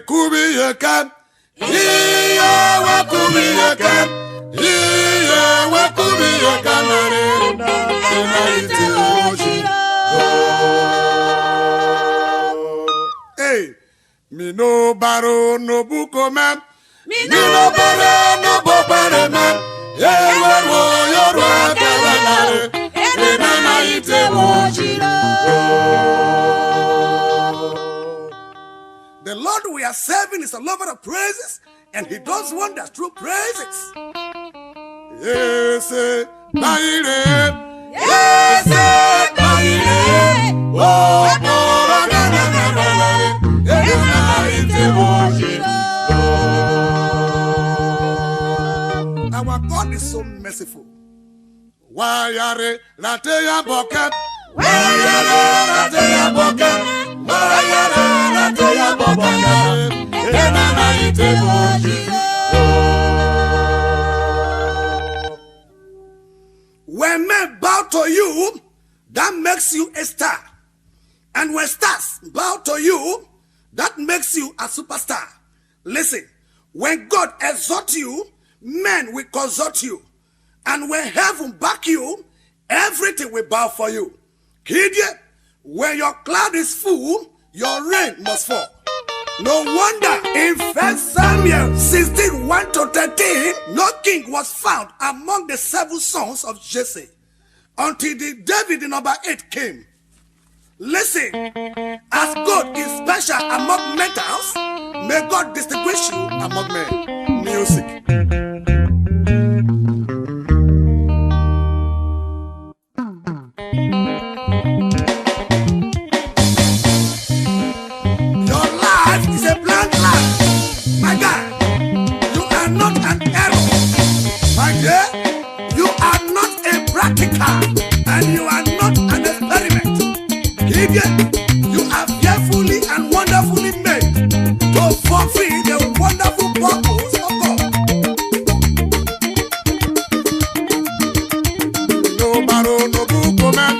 Kuwiye kan, we Kuwiye kan, we Kuwiye kan, hey, me no baro no buko man, me no baro no bopare man, wo yorwa kawanare, na ite The Lord we are serving is a lover of praises, and He does wonders through praises. Yes, yes, our God is so merciful. Why are Lateya Boket? When men bow to you, that makes you a star. And when stars bow to you, that makes you a superstar. Listen, when God exalts you, men will consult you. And when heaven back you, everything will bow for you. Kuwiye, when your cloud is full, your rain must fall. No wonder in 1 Samuel 16, 1-13, no king was found among the 7 sons of Jesse until the David in number 8 came. Listen, as God is special among metals, may God distinguish you among men. Music. And you are not an experiment. You are fearfully and wonderfully made to fulfill the wonderful purpose of God. No baro no buko man.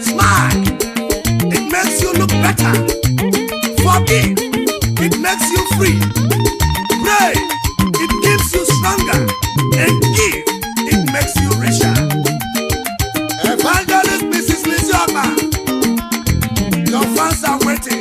Smile, it makes you look better. Forgive, it makes you free. Pray, it keeps you stronger. And give, it makes you richer. Evangelist Mrs. Lizioma, your fans are waiting.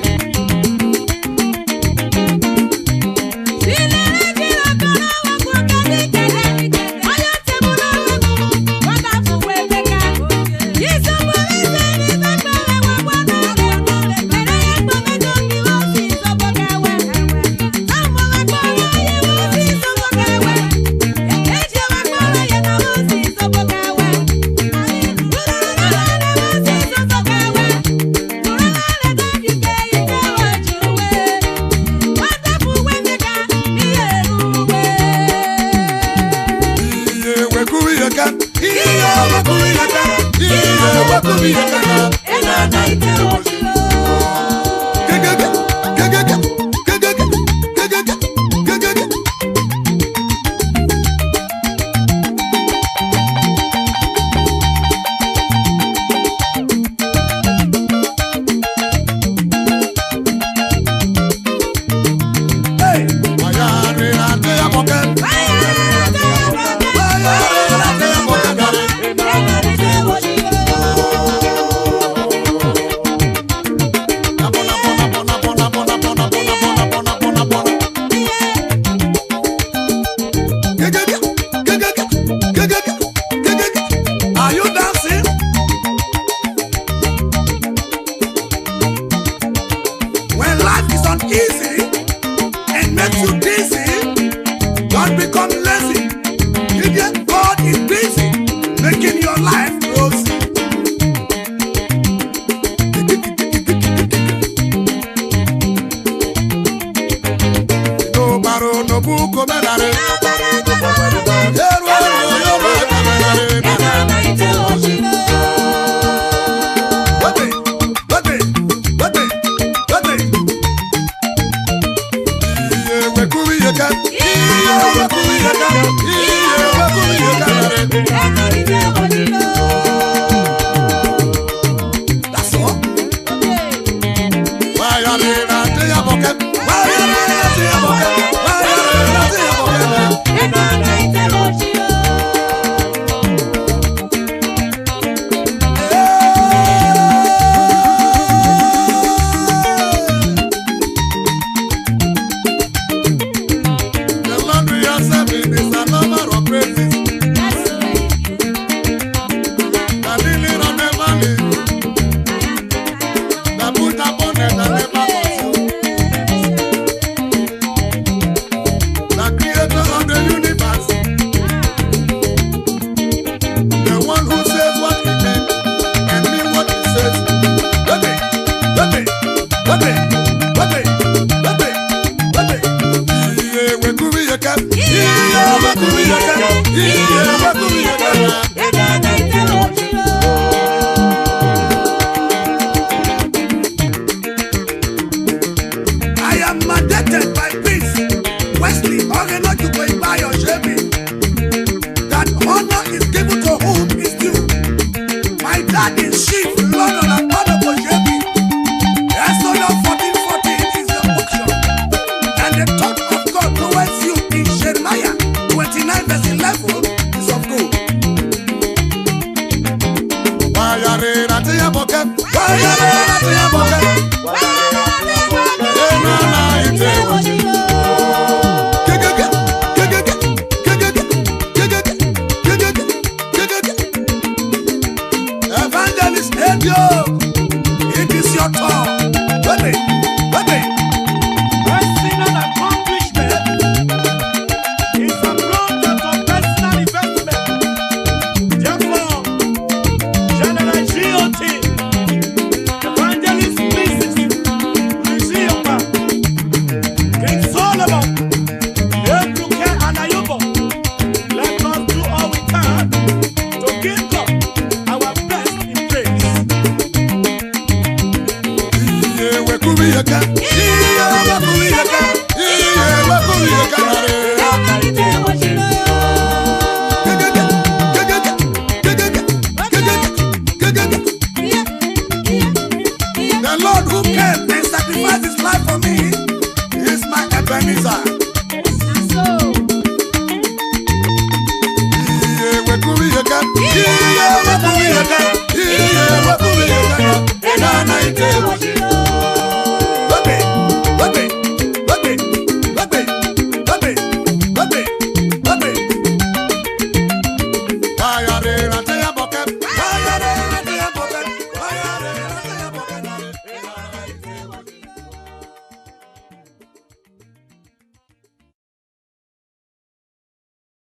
easy and makes you dizzy, don't become lazy. If God is busy making your life rosy. No baro no buko benare. Kuwiye